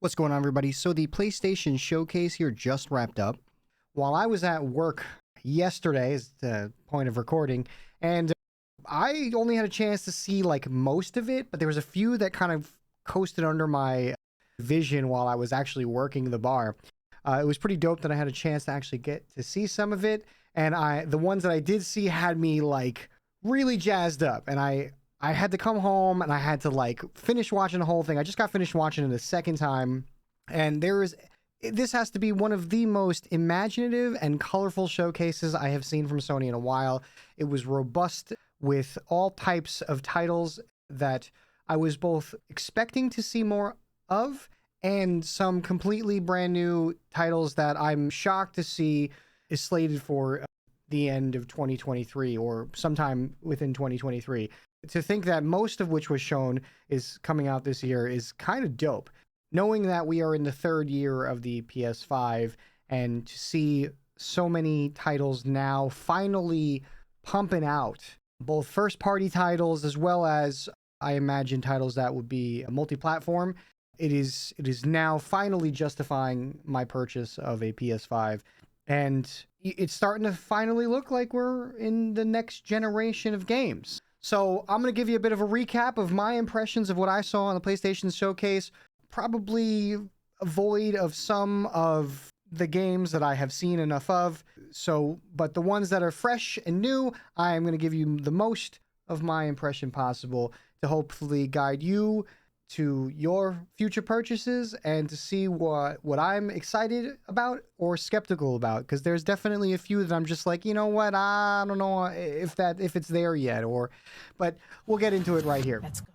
What's going on, everybody? So the PlayStation Showcase here just wrapped up. While I was at work yesterday, is the point of recording, and I only had a chance to see like most of it, but there was a few that kind of coasted under my vision while I was actually working the bar. It was pretty dope that I had a chance to actually get to see some of it, and the ones that I did see had me like really jazzed up, and I had to come home and I had to like finish watching the whole thing. I just got finished watching it a second time, and this has to be one of the most imaginative and colorful showcases I have seen from Sony in a while. It was robust with all types of titles that I was both expecting to see more of and some completely brand new titles that I'm shocked to see is slated for the end of 2023 or sometime within 2023. To think that most of which was shown is coming out this year is kind of dope. Knowing that we are in the third year of the PS5 and to see so many titles now finally pumping out, both first-party titles as well as, I imagine, titles that would be multi-platform, it is now finally justifying my purchase of a PS5. And it's starting to finally look like we're in the next generation of games. So I'm going to give you a bit of a recap of my impressions of what I saw on the PlayStation Showcase, probably void of some of the games that I have seen enough of. But the ones that are fresh and new, I am going to give you the most of my impression possible to hopefully guide you to your future purchases and to see what I'm excited about or skeptical about, because there's definitely a few that I'm just like, you know what, I don't know if it's there yet, but we'll get into it right here. Let's go.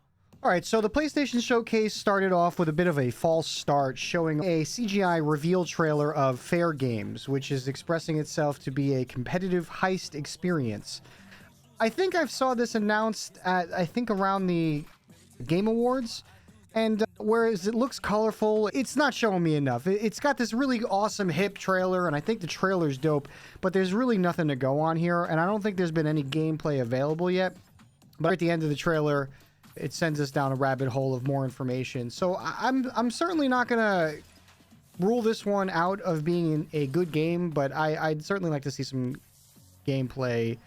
All right, so the PlayStation Showcase started off with a bit of a false start, showing a CGI reveal trailer of FAIRGAME, which is expressing itself to be a competitive heist experience. I think I saw this announced at, around the Game Awards. And whereas it looks colorful, it's not showing me enough. It's got this really awesome hip trailer, and I think the trailer's dope, but there's really nothing to go on here, and I don't think there's been any gameplay available yet. But at the end of the trailer, it sends us down a rabbit hole of more information. So I'm certainly not gonna rule this one out of being a good game, but I'd certainly like to see some gameplay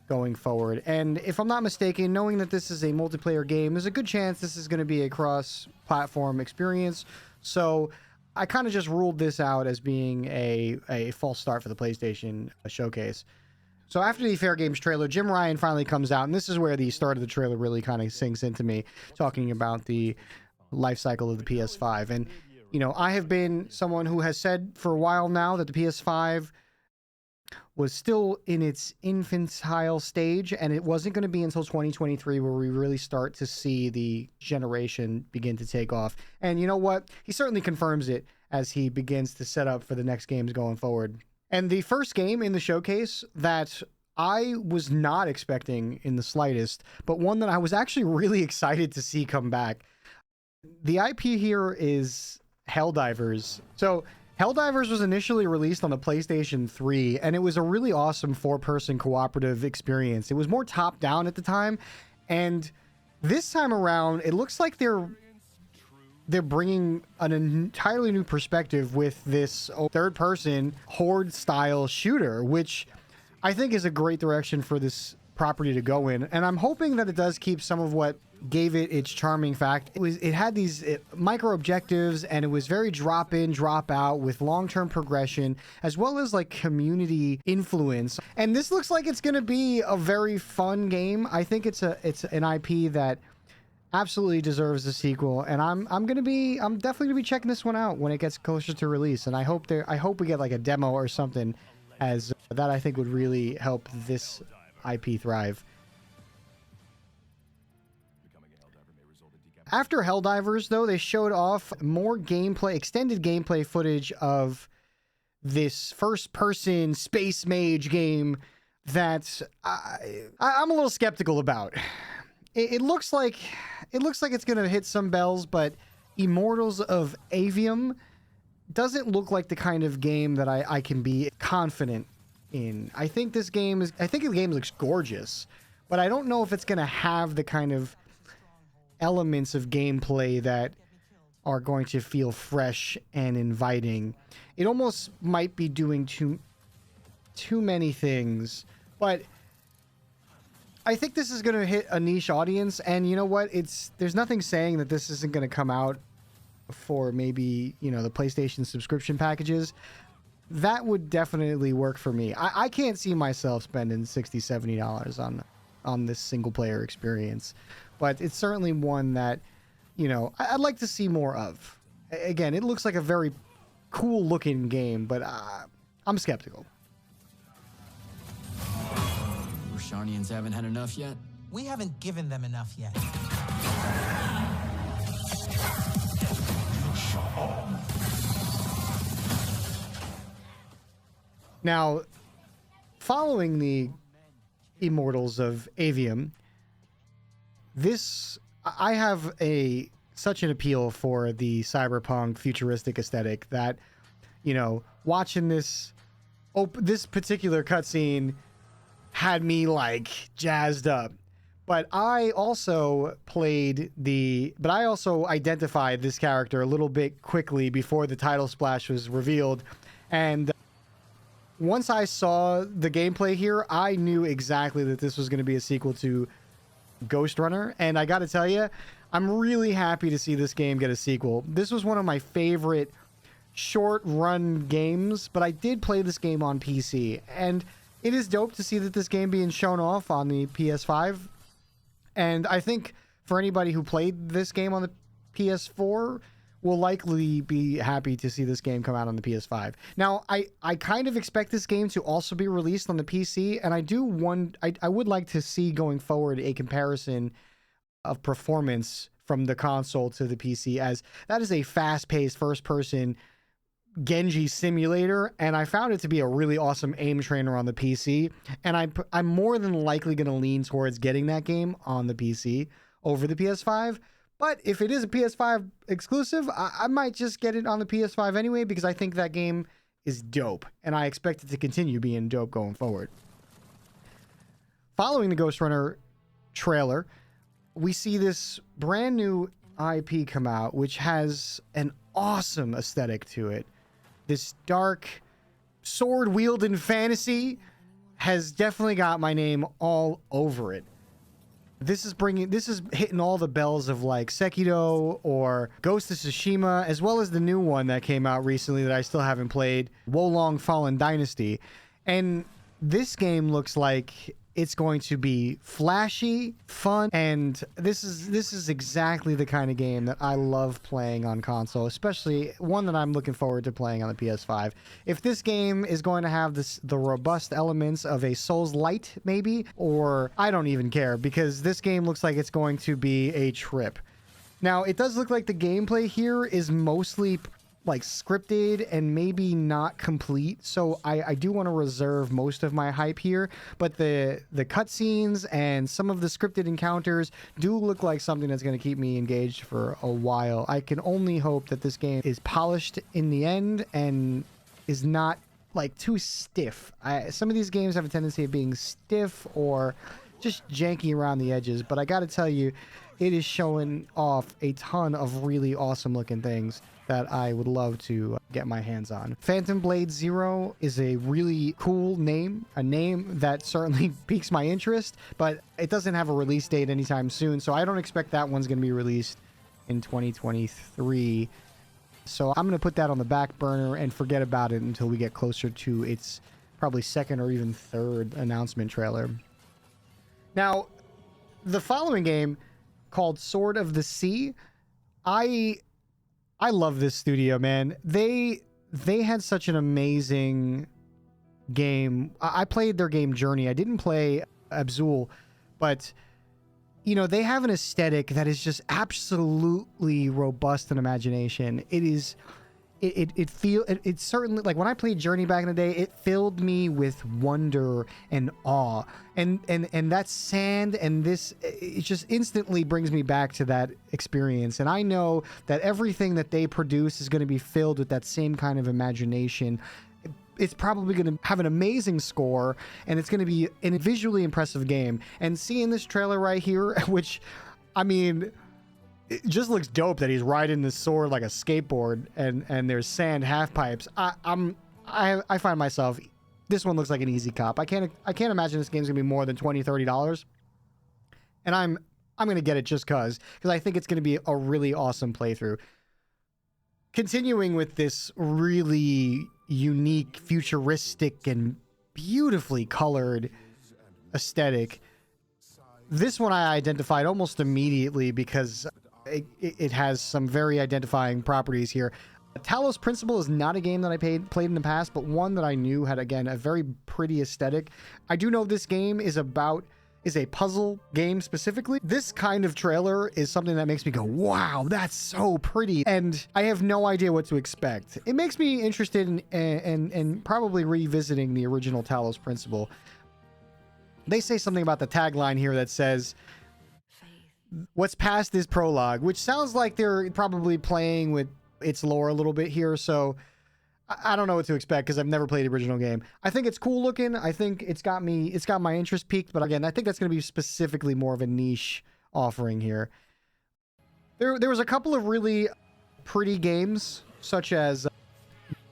going forward. And if I'm not mistaken, knowing that this is a multiplayer game, there's a good chance this is going to be a cross-platform experience. So I kind of just ruled this out as being a false start for the PlayStation Showcase. So after the FAIRGAME trailer, Jim Ryan finally comes out, and this is where the start of the trailer really kind of sinks into me, talking about the life cycle of the PS5. And, you know, I have been someone who has said for a while now that the PS5 was still in its infantile stage, and it wasn't going to be until 2023 where we really start to see the generation begin to take off. And you know what? He certainly confirms it as he begins to set up for the next games going forward. And the first game in the showcase that I was not expecting in the slightest, but one that I was actually really excited to see come back. The IP here is Helldivers. So Helldivers was initially released on the PlayStation 3, and it was a really awesome four-person cooperative experience. It was more top-down at the time, and this time around, it looks like they're bringing an entirely new perspective with this third-person horde-style shooter, which I think is a great direction for this property to go in. And I'm hoping that it does keep some of what gave it its charming fact. It had these micro objectives, and it was very drop in, drop out with long-term progression, as well as like community influence. And this looks like it's going to be a very fun game. I think it's an IP that absolutely deserves a sequel, and I'm definitely gonna be checking this one out when it gets closer to release. And I hope we get like a demo or something, as that I think would really help this IP thrive. After Helldivers, though, they showed off more gameplay, extended gameplay footage of this first-person space mage game that I'm a little skeptical about. It looks like it's gonna hit some bells, but Immortals of Avium doesn't look like the kind of game that I can be confident in. I think the game looks gorgeous, but I don't know if it's gonna have the kind of elements of gameplay that are going to feel fresh and inviting. It almost might be doing too many things, but I think this is going to hit a niche audience. And you know what? There's nothing saying that this isn't going to come out for maybe, you know, the PlayStation subscription packages. That would definitely work for me. I can't see myself spending $60, $70 on this single player experience, but it's certainly one that, you know, I'd like to see more of. Again, it looks like a very cool looking game, but I'm skeptical. Rosharnians haven't had enough yet? We haven't given them enough yet. Now, following the Immortals of Avium, I have such an appeal for the cyberpunk futuristic aesthetic that, you know, watching this particular cutscene had me like jazzed up. But I also identified this character a little bit quickly before the title splash was revealed. And once I saw the gameplay here, I knew exactly that this was going to be a sequel to Ghost Runner. And I got to tell you, I'm really happy to see this game get a sequel. This was one of my favorite short run games, but I did play this game on PC. And it is dope to see that this game being shown off on the PS5. And I think for anybody who played this game on the PS4 will likely be happy to see this game come out on the PS5. Now, I kind of expect this game to also be released on the PC, and I would like to see going forward a comparison of performance from the console to the PC, as that is a fast-paced first-person Genji simulator, and I found it to be a really awesome aim trainer on the PC, and I'm more than likely going to lean towards getting that game on the PC over the PS5. But if it is a PS5 exclusive, I might just get it on the PS5 anyway, because I think that game is dope, and I expect it to continue being dope going forward. Following the Ghost Runner trailer, we see this brand new IP come out, which has an awesome aesthetic to it. This dark, sword-wielding fantasy has definitely got my name all over it. This is hitting all the bells of like Sekiro or Ghost of Tsushima, as well as the new one that came out recently that I still haven't played, Wolong Fallen Dynasty. And this game looks like it's going to be flashy, fun, and this is exactly the kind of game that I love playing on console, especially one that I'm looking forward to playing on the PS5. If this game is going to have the robust elements of a Souls-Light, maybe, or I don't even care, because this game looks like it's going to be a trip. Now, it does look like the gameplay here is mostly like scripted and maybe not complete, so I do want to reserve most of my hype here, but the cutscenes and some of the scripted encounters do look like something that's going to keep me engaged for a while. I can only hope that this game is polished in the end and is not like too stiff. Some of these games have a tendency of being stiff or just janky around the edges, but I gotta tell you, it is showing off a ton of really awesome looking things that I would love to get my hands on. Phantom Blade Zero is a really cool name, a name that certainly piques my interest, but it doesn't have a release date anytime soon, so I don't expect that one's going to be released in 2023. So I'm going to put that on the back burner and forget about it until we get closer to its probably second or even third announcement trailer. Now, the following game, called Sword of the Sea, I love this studio, man. They had such an amazing game. I played their game Journey. I didn't play Abzul, but you know, they have an aesthetic that is just absolutely robust in imagination. It certainly, like when I played Journey back in the day, it filled me with wonder and awe, and that sand and this, it just instantly brings me back to that experience. And I know that everything that they produce is going to be filled with that same kind of imagination. It's probably going to have an amazing score, and it's going to be a visually impressive game. And seeing this trailer right here, which, I mean, It just looks dope that he's riding this sword like a skateboard, and there's sand half pipes. I find myself, this one looks like an easy cop. I can't imagine this game's gonna be more than $20-$30, and I'm gonna get it just because I think it's gonna be a really awesome playthrough. Continuing with this really unique, futuristic, and beautifully colored aesthetic, this one I identified almost immediately because it has some very identifying properties here. Talos Principle is not a game that I played in the past, but one that I knew had, again, a very pretty aesthetic. I do know this game is a puzzle game specifically. This kind of trailer is something that makes me go, wow, that's so pretty. And I have no idea what to expect. It makes me interested in probably revisiting the original Talos Principle. They say something about the tagline here that says, what's past is prologue, which sounds like they're probably playing with its lore a little bit here. So I don't know what to expect because I've never played the original game. I think it's cool looking. I think it's got my interest piqued, but again, I think that's going to be specifically more of a niche offering here. There was a couple of really pretty games, such as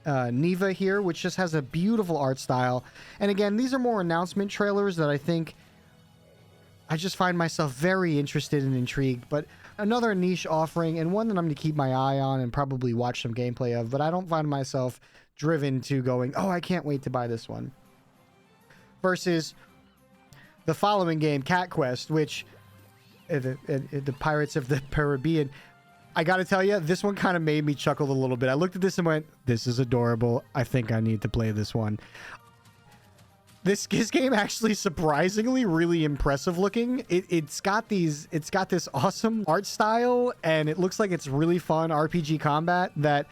Neva here, which just has a beautiful art style. And again, these are more announcement trailers that I think I just find myself very interested and intrigued, but another niche offering, and one that I'm going to keep my eye on and probably watch some gameplay of, but I don't find myself driven to going, oh, I can't wait to buy this one. Versus the following game, Cat Quest, which the Pirates of the Caribbean, I got to tell you, this one kind of made me chuckle a little bit. I looked at this and went, this is adorable. I think I need to play this one. This game actually surprisingly really impressive looking. It's got this awesome art style, and it looks like it's really fun RPG combat that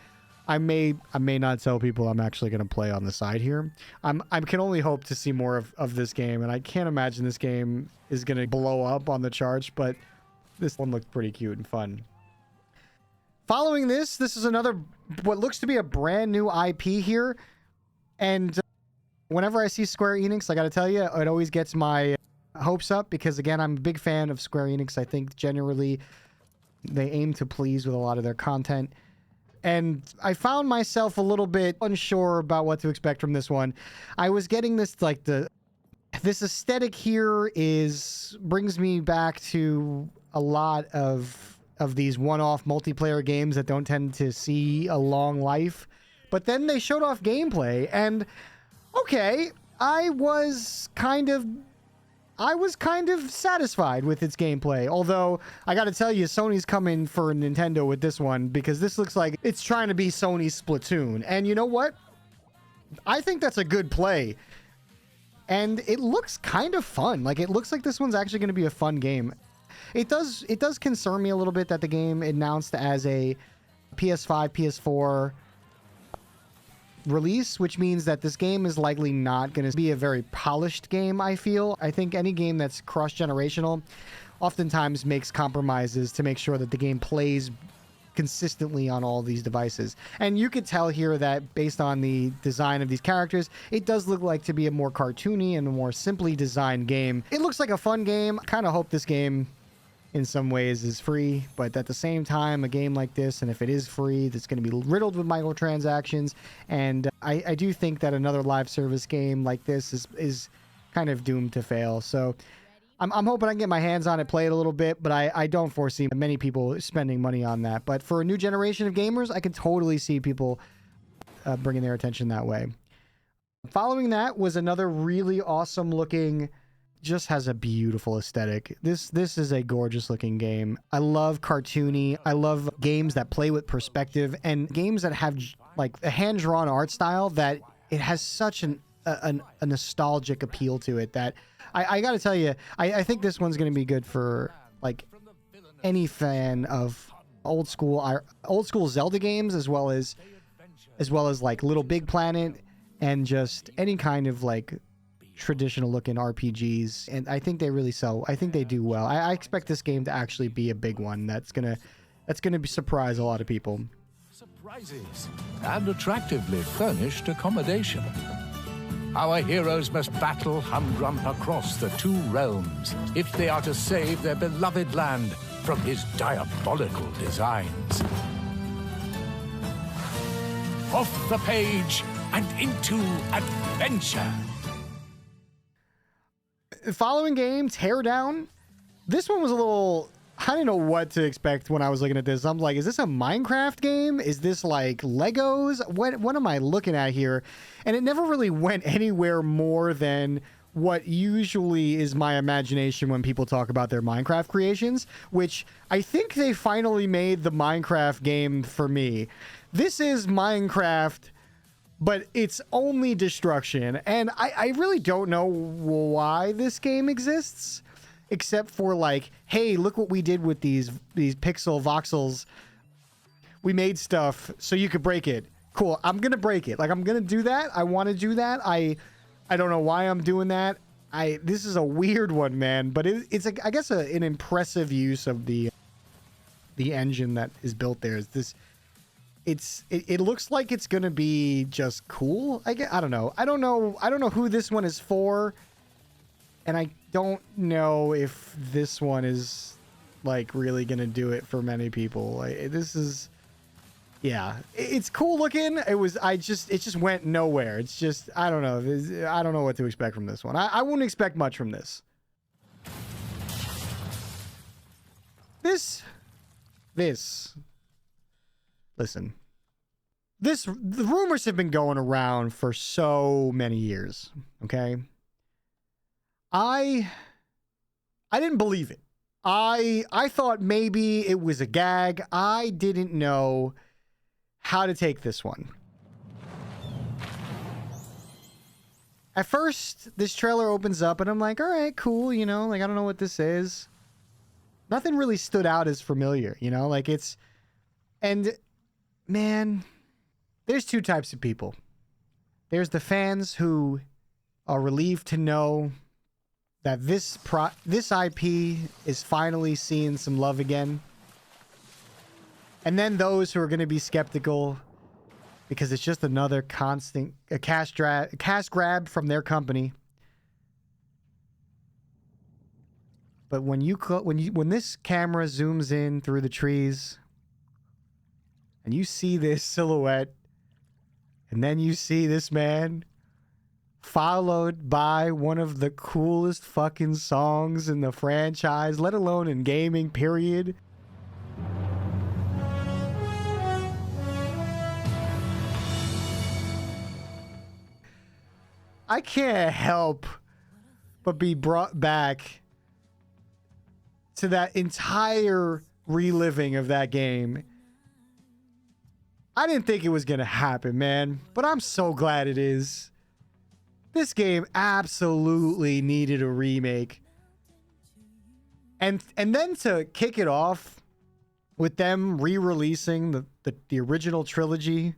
I may not tell people I'm actually going to play on the side here. I can only hope to see more of this game, and I can't imagine this game is going to blow up on the charts, but this one looked pretty cute and fun. Following this is another, what looks to be a brand new IP here, and whenever I see Square Enix, I got to tell you, it always gets my hopes up because, again, I'm a big fan of Square Enix. I think generally they aim to please with a lot of their content. And I found myself a little bit unsure about what to expect from this one. I was getting this, like, this aesthetic here brings me back to a lot of these one-off multiplayer games that don't tend to see a long life. But then they showed off gameplay, and okay, I was kind of satisfied with its gameplay. Although I got to tell you, Sony's coming for Nintendo with this one because this looks like it's trying to be Sony's Splatoon. And you know what? I think that's a good play. And it looks kind of fun. Like, it looks like this one's actually going to be a fun game. It does concern me a little bit that the game announced as a PS5, PS4 release, which means that this game is likely not going to be a very polished game, I feel. I think any game that's cross-generational oftentimes makes compromises to make sure that the game plays consistently on all these devices. And you could tell here that based on the design of these characters, it does look like to be a more cartoony and a more simply designed game. It looks like a fun game. I kind of hope this game in some ways is free, but at the same time, a game like this, and if it is free, that's going to be riddled with microtransactions, and I do think that another live service game like this is kind of doomed to fail. So I'm hoping I can get my hands on it, play it a little bit, but I don't foresee many people spending money on that. But for a new generation of gamers, I can totally see people bringing their attention that way. Following that was another really awesome looking, just has a beautiful aesthetic. This is a gorgeous looking game. I love cartoony. I love games that play with perspective and games that have like a hand-drawn art style that it has such a nostalgic appeal to it that I got to tell you, I think this one's going to be good for like any fan of old school Zelda games as well as like Little Big Planet and just any kind of like traditional looking RPGs, and I think they really sell. I think they do well. I expect this game to actually be a big one that's gonna surprise a lot of people. Surprises and attractively furnished accommodation. Our heroes must battle Humgrump across the two realms if they are to save their beloved land from his diabolical designs. Off the page and into adventure. Following game, Teardown. This one was a little... I didn't know what to expect when I was looking at this. I'm like, is this a Minecraft game? Is this like Legos? What am I looking at here? And it never really went anywhere more than what usually is my imagination when people talk about their Minecraft creations, which I think they finally made the Minecraft game for me. This is Minecraft, but it's only destruction. And I really don't know why this game exists. Except for like, hey, look what we did with these pixel voxels. We made stuff so you could break it. Cool. I'm gonna break it. Like, I'm gonna do that. I want to do that. I don't know why I'm doing that. This is a weird one, man. But it's like, I guess an impressive use of the engine that is built there. Is this? It looks like it's gonna be just cool. I don't know. I don't know who this one is for. And I don't know if this one is like really gonna do it for many people. Like, this is, yeah, it's cool looking. It just went nowhere. It's just, I don't know. I don't know what to expect from this one. I wouldn't expect much from this. Listen, the rumors have been going around for so many years. Okay. I didn't believe it. I thought maybe it was a gag. I didn't know how to take this one. At first, this trailer opens up and I'm like, all right, cool, you know, like, I don't know what this is. Nothing really stood out as familiar, you know, like it's, and man, there's two types of people. There's the fans who are relieved to know that this IP is finally seeing some love again. And then those who are going to be skeptical because it's just another constant cash grab from their company. But when this camera zooms in through the trees and you see this silhouette and then you see this man followed by one of the coolest fucking songs in the franchise, let alone in gaming, period. I can't help but be brought back to that entire reliving of that game. I didn't think it was gonna happen, man, but I'm so glad it is. This game absolutely needed a remake. And then to kick it off with them re-releasing the original trilogy.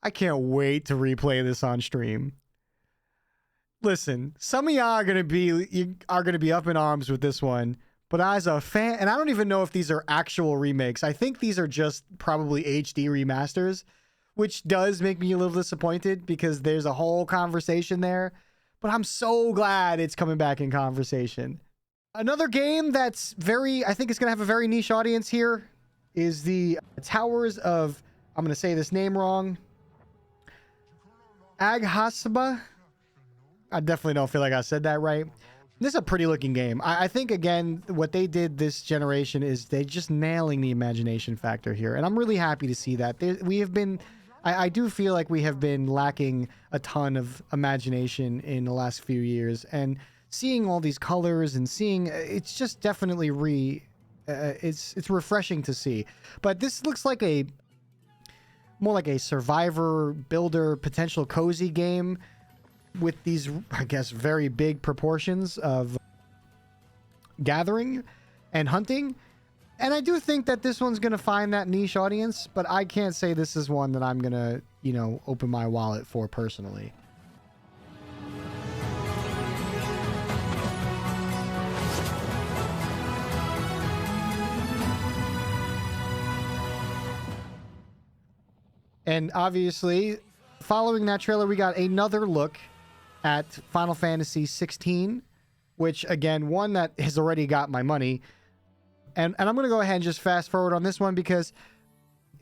I can't wait to replay this on stream. Listen, some of y'all are gonna be up in arms with this one, but as a fan, and I don't even know if these are actual remakes. I think these are just probably HD remasters, which does make me a little disappointed because there's a whole conversation there. But I'm so glad it's coming back in conversation. Another game that's I think it's going to have a very niche audience here is the Towers of, I'm going to say this name wrong, Aghasba. I definitely don't feel like I said that right. This is a pretty looking game. I think, again, what they did this generation is they just nailing the imagination factor here. And I'm really happy to see that. I do feel like we have been lacking a ton of imagination in the last few years. And seeing all these colors and seeing, it's just definitely it's refreshing to see. But this looks like more like a survivor, builder, potential cozy game with these, I guess, very big proportions of gathering and hunting. And I do think that this one's going to find that niche audience, but I can't say this is one that I'm going to, you know, open my wallet for personally. And obviously, following that trailer, we got another look at Final Fantasy 16, which, again, one that has already got my money. And I'm going to go ahead and just fast forward on this one because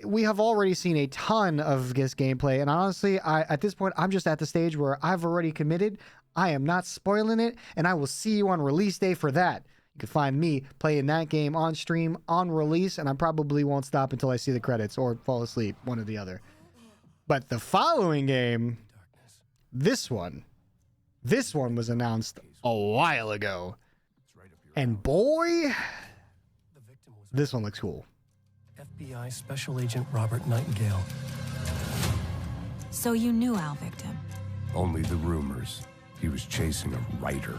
we have already seen a ton of this gameplay. And honestly, at this point, I'm just at the stage where I've already committed. I am not spoiling it, and I will see you on release day for that. You can find me playing that game on stream on release, and I probably won't stop until I see the credits or fall asleep, one or the other. But the following game, this one was announced a while ago. And boy, this one looks cool. FBI Special Agent Robert Nightingale. So you knew Al Victim? Only the rumors. He was chasing a writer.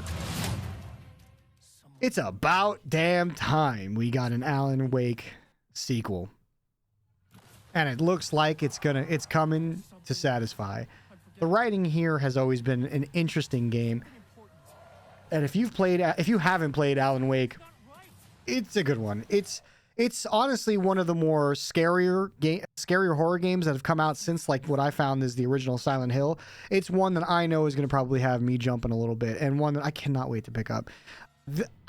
It's about damn time we got an Alan Wake sequel. And it looks like it's coming to satisfy. The writing here has always been an interesting game. And if you haven't played Alan Wake, it's a good one. It's honestly one of the more scarier horror games that have come out since like what I found is the original Silent Hill. It's one that I know is going to probably have me jumping a little bit, and one that I cannot wait to pick up.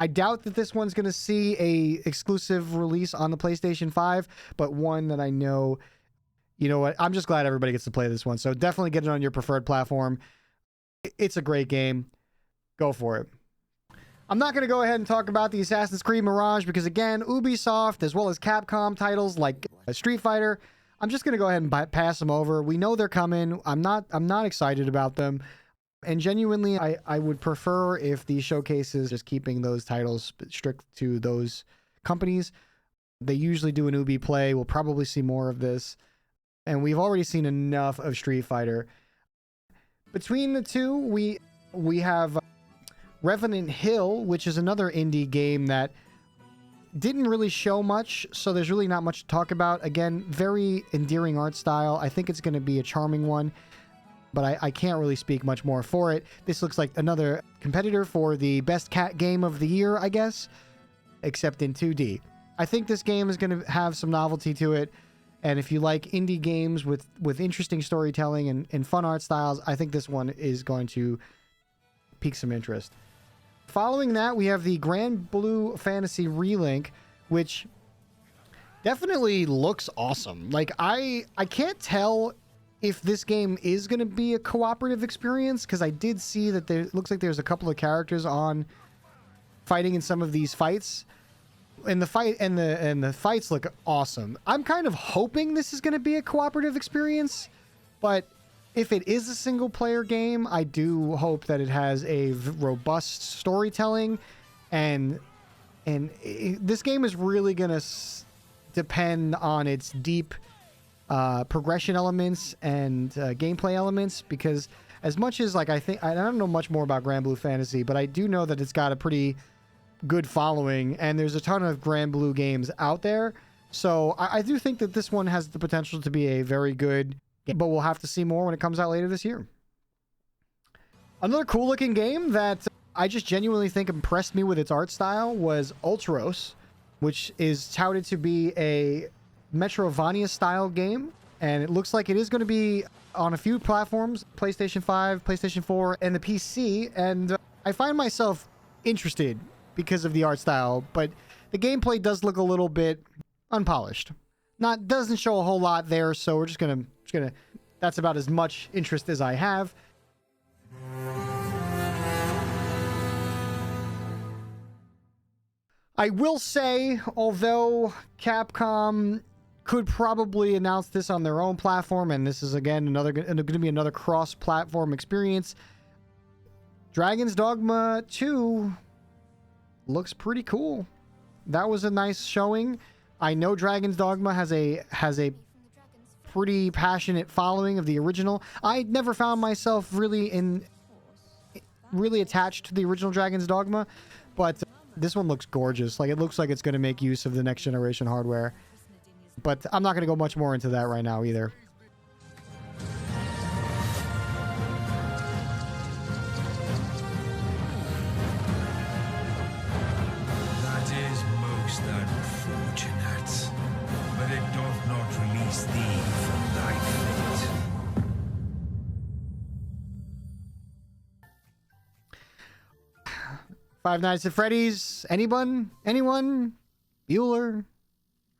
I doubt that this one's going to see a exclusive release on the PlayStation 5, but one that I know, you know what, I'm just glad everybody gets to play this one. So definitely get it on your preferred platform. It's a great game. Go for it. I'm not going to go ahead and talk about the Assassin's Creed Mirage because, again, Ubisoft as well as Capcom titles like Street Fighter, I'm just going to go ahead and pass them over. We know they're coming. I'm not excited about them. And genuinely, I would prefer if these showcases just keeping those titles strict to those companies. They usually do an Ubi play. We'll probably see more of this. And we've already seen enough of Street Fighter. Between the two, we have Revenant Hill, which is another indie game that didn't really show much, so there's really not much to talk about. Again, very endearing art style. I think it's going to be a charming one, but I can't really speak much more for it. This looks like another competitor for the best cat game of the year, I guess, except in 2D. I think this game is going to have some novelty to it, and if you like indie games with interesting storytelling and fun art styles, I think this one is going to pique some interest. Following that, we have the Grand Blue Fantasy Relink, which definitely looks awesome. Like, I can't tell if this game is going to be a cooperative experience, because I did see that there looks like there's a couple of characters on fighting in some of these fights. And the fights look awesome. I'm kind of hoping this is going to be a cooperative experience, but if it is a single player game, I do hope that it has a robust storytelling, and this game is really going to depend on its deep progression elements and gameplay elements, because as much as like I don't know much more about Grand Blue Fantasy, but I do know that it's got a pretty good following, and there's a ton of Grand Blue games out there. So I do think that this one has the potential to be a very good, but we'll have to see more when it comes out later this year. Another cool looking game that I just genuinely think impressed me with its art style was Ultros, which is touted to be a Metroidvania style game. And it looks like it is going to be on a few platforms, PlayStation 5, PlayStation 4, and the PC. And I find myself interested because of the art style, but the gameplay does look a little bit unpolished. Doesn't show a whole lot there, so we're just gonna that's about as much interest as I have. I will say, although Capcom could probably announce this on their own platform, and this is again going to be another cross-platform experience, Dragon's Dogma 2 looks pretty cool. That was a nice showing. I know Dragon's Dogma has a pretty passionate following of the original. I never found myself really attached to the original Dragon's Dogma, but this one looks gorgeous. Like, it looks like it's going to make use of the next generation hardware. But I'm not going to go much more into that right now either. That is most unfortunate, but it doth not release thee from thy fate. Five Nights at Freddy's. Anyone? Bueller?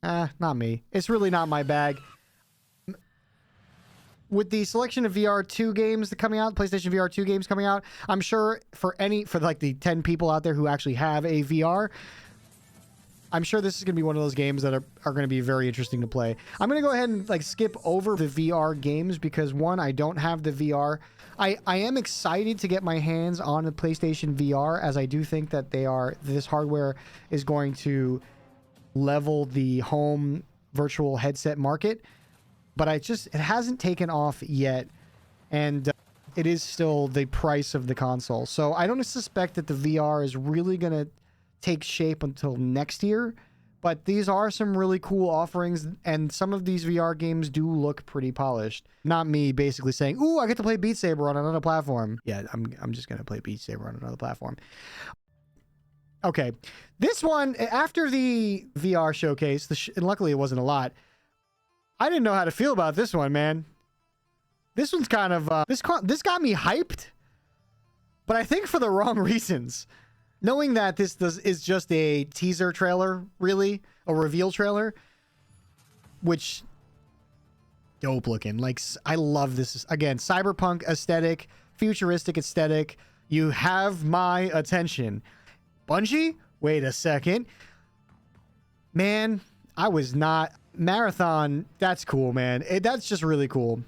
Not me. It's really not my bag. With the selection of VR2 games coming out, PlayStation VR2 games coming out, I'm sure for like the 10 people out there who actually have a VR, I'm sure this is going to be one of those games that are going to be very interesting to play. I'm going to go ahead and like skip over the VR games because one, I don't have the VR. I am excited to get my hands on the PlayStation VR, as I do think that this hardware is going to level the home virtual headset market. But it hasn't taken off yet, and it is still the price of the console. So I don't suspect that the VR is really going to take shape until next year, but these are some really cool offerings, and some of these VR games do look pretty polished. Not me basically saying, ooh, I get to play Beat Saber on another platform. Yeah, I'm just going to play Beat Saber on another platform. Okay, this one, after the VR showcase, and luckily it wasn't a lot, I didn't know how to feel about this one, man. This one's kind of, this got me hyped, but I think for the wrong reasons. Knowing that this is just a teaser trailer, really, a reveal trailer, which, dope looking. Like, I love this. Again, cyberpunk aesthetic, futuristic aesthetic. You have my attention. Bungie? Wait a second. Man, I was not... Marathon, that's cool, man. That's just really cool.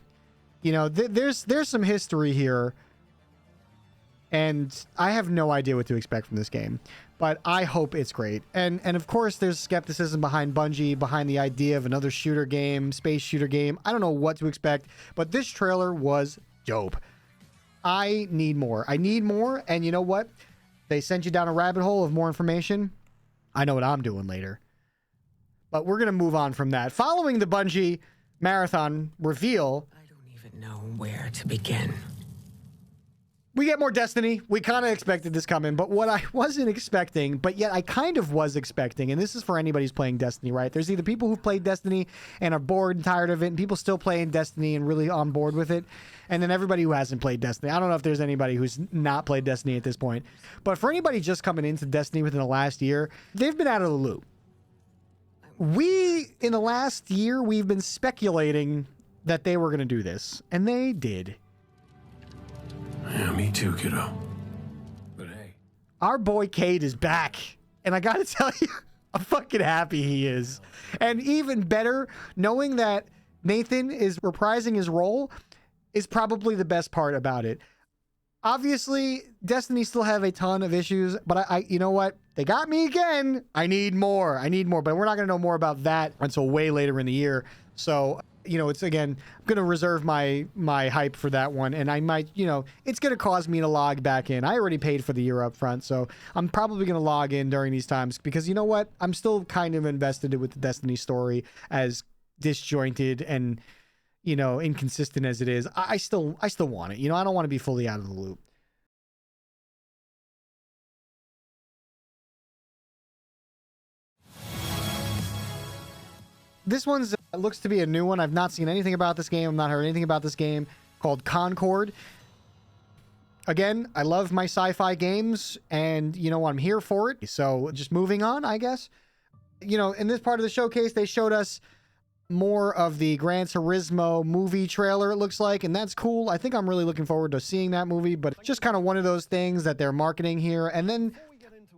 You know, there's some history here, and I have no idea what to expect from this game, but I hope it's great. And of course, there's skepticism behind Bungie, behind the idea of another shooter game, space shooter game. I don't know what to expect, but this trailer was dope. I need more. I need more, and you know what? They sent you down a rabbit hole of more information. I know what I'm doing later. But we're going to move on from that. Following the Bungie Marathon reveal... I don't even know where to begin. We get more Destiny. We kind of expected this coming, but what I wasn't expecting, but yet I kind of was expecting, and this is for anybody who's playing Destiny, right? There's either people who played Destiny and are bored and tired of it, and people still playing Destiny and really on board with it, and then everybody who hasn't played Destiny. I don't know if there's anybody who's not played Destiny at this point, but for anybody just coming into Destiny within the last year, they've been out of the loop. In the last year, we've been speculating that they were going to do this, and they did. Yeah, me too, kiddo. But hey. Our boy Cade is back, and I gotta tell you, I'm fucking happy he is. And even better, knowing that Nathan is reprising his role is probably the best part about it. Obviously, Destiny still have a ton of issues, but I you know what? They got me again. I need more. But we're not going to know more about that until way later in the year. So, you know, it's again, I'm going to reserve my hype for that one. And I might, you know, it's going to cause me to log back in. I already paid for the year up front, so I'm probably going to log in during these times because you know what? I'm still kind of invested with the Destiny story, as disjointed and, you know, inconsistent as it is. I still want it. You know, I don't want to be fully out of the loop. This one's looks to be a new one. I've not seen anything about this game. I've not heard anything about this game, called Concord. Again, I love my sci-fi games, and, you know, I'm here for it. So just moving on, I guess. You know, in this part of the showcase, they showed us more of the Gran Turismo movie trailer, it looks like, and that's cool. I think I'm really looking forward to seeing that movie, but just kind of one of those things that they're marketing here. And then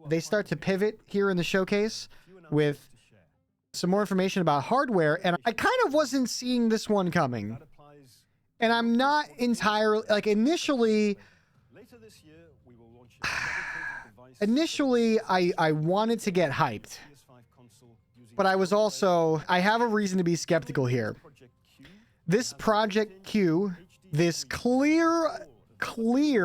they start to pivot here in the showcase with some more information about hardware, and I kind of wasn't seeing this one coming. And I'm not entirely, like, initially I wanted to get hyped, but I was also, I have a reason to be skeptical here. This Project Q, this clear,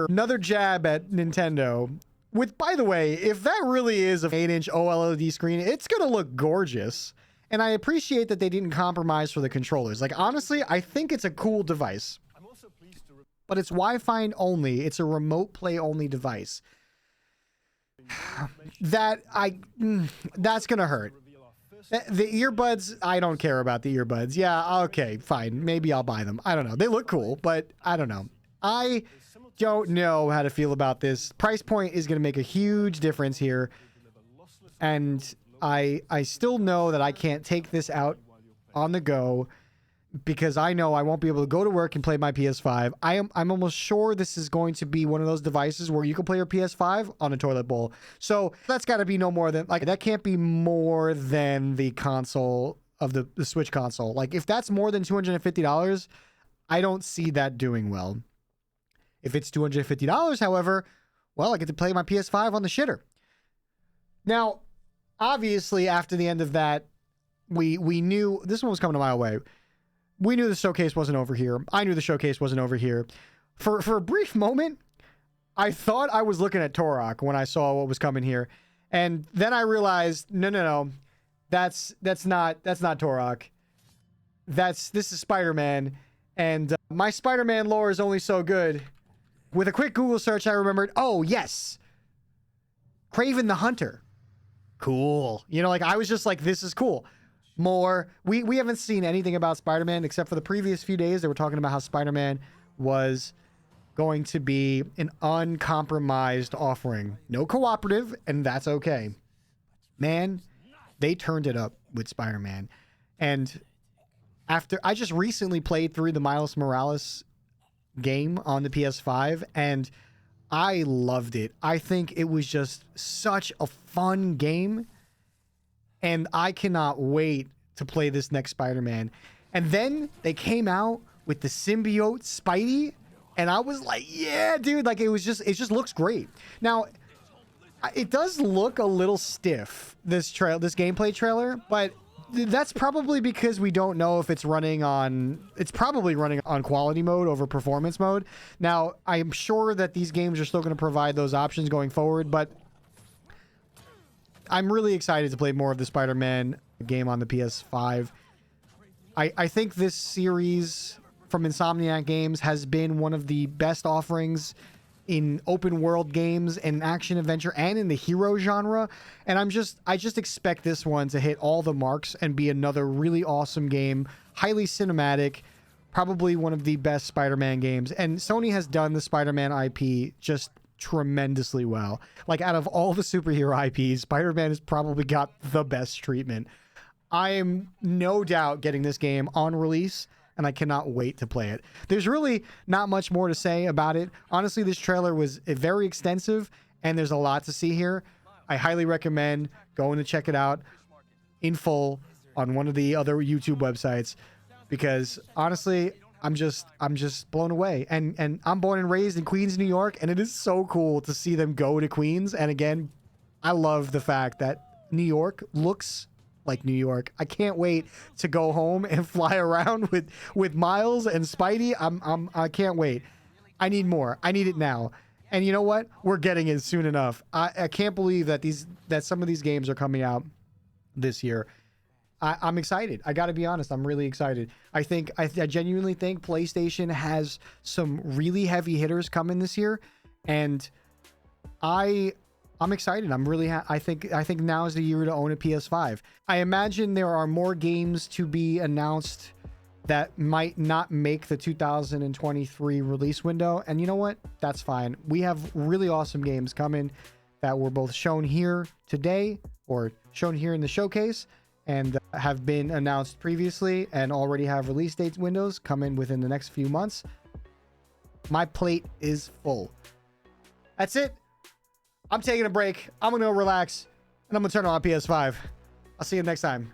another jab at Nintendo. With, by the way, if that really is an 8-inch OLED screen, it's going to look gorgeous. And I appreciate that they didn't compromise for the controllers. Like, honestly, I think it's a cool device. But it's Wi-Fi only. It's a remote play only device. That's going to hurt. The earbuds, I don't care about the earbuds. Yeah, okay, fine. Maybe I'll buy them. I don't know. They look cool, but I don't know. I don't know how to feel about this. Price point is going to make a huge difference here. And I still know that I can't take this out on the go because I know I won't be able to go to work and play my PS5. I'm almost sure this is going to be one of those devices where you can play your PS5 on a toilet bowl. So that's got to be no more than, like, that can't be more than the console of the Switch console. Like, if that's more than $250, I don't see that doing well. If it's $250, however, well, I get to play my PS5 on the shitter. Now, obviously, after the end of that, we knew this one was coming a mile away. We knew the showcase wasn't over here. I knew the showcase wasn't over here. For a brief moment, I thought I was looking at Turok when I saw what was coming here. And then I realized, no. That's not Turok. This is Spider-Man. And my Spider-Man lore is only so good. With a quick Google search, I remembered, oh, yes. Kraven the Hunter. Cool. You know, like, I was just like, this is cool. More. We haven't seen anything about Spider-Man except for the previous few days. They were talking about how Spider-Man was going to be an uncompromised offering. No cooperative, and that's okay. Man, they turned it up with Spider-Man. And after I just recently played through the Miles Morales game on the PS5, and I loved it. I think it was just such a fun game. And I cannot wait to play this next Spider-Man. And then they came out with the symbiote Spidey. And I was like, yeah, dude, like it just looks great. Now, it does look a little stiff, this gameplay trailer, but that's probably because we don't know if it's probably running on quality mode over performance mode. Now, I'm sure that these games are still going to provide those options going forward, but I'm really excited to play more of the Spider-Man game on the PS5. I think this series from Insomniac Games has been one of the best offerings in open world games and action adventure and in the hero genre. And I just expect this one to hit all the marks and be another really awesome game, highly cinematic, probably one of the best Spider-Man games. And Sony has done the Spider-Man IP just tremendously well. Like, out of all the superhero IPs, Spider-Man has probably got the best treatment. I am no doubt getting this game on release, and I cannot wait to play it. There's really not much more to say about it. Honestly, this trailer was very extensive, and there's a lot to see here. I highly recommend going to check it out in full on one of the other YouTube websites, because honestly, I'm just blown away. And I'm born and raised in Queens, New York, and it is so cool to see them go to Queens. And again, I love the fact that New York looks like New York. I can't wait to go home and fly around with Miles and Spidey. I can't wait. I need more. I need it now. And you know what? We're getting it soon enough. I can't believe that some of these games are coming out this year. I'm excited. I got to be honest. I'm really excited. I genuinely think PlayStation has some really heavy hitters coming this year, and I'm excited. I'm really. I think now is the year to own a PS5. I imagine there are more games to be announced that might not make the 2023 release window, and you know what? That's fine. We have really awesome games coming that were both shown here today or shown here in the showcase, and have been announced previously and already have release dates windows coming within the next few months. My plate is full. That's it. I'm taking a break. I'm going to go relax, and I'm going to turn on my PS5. I'll see you next time.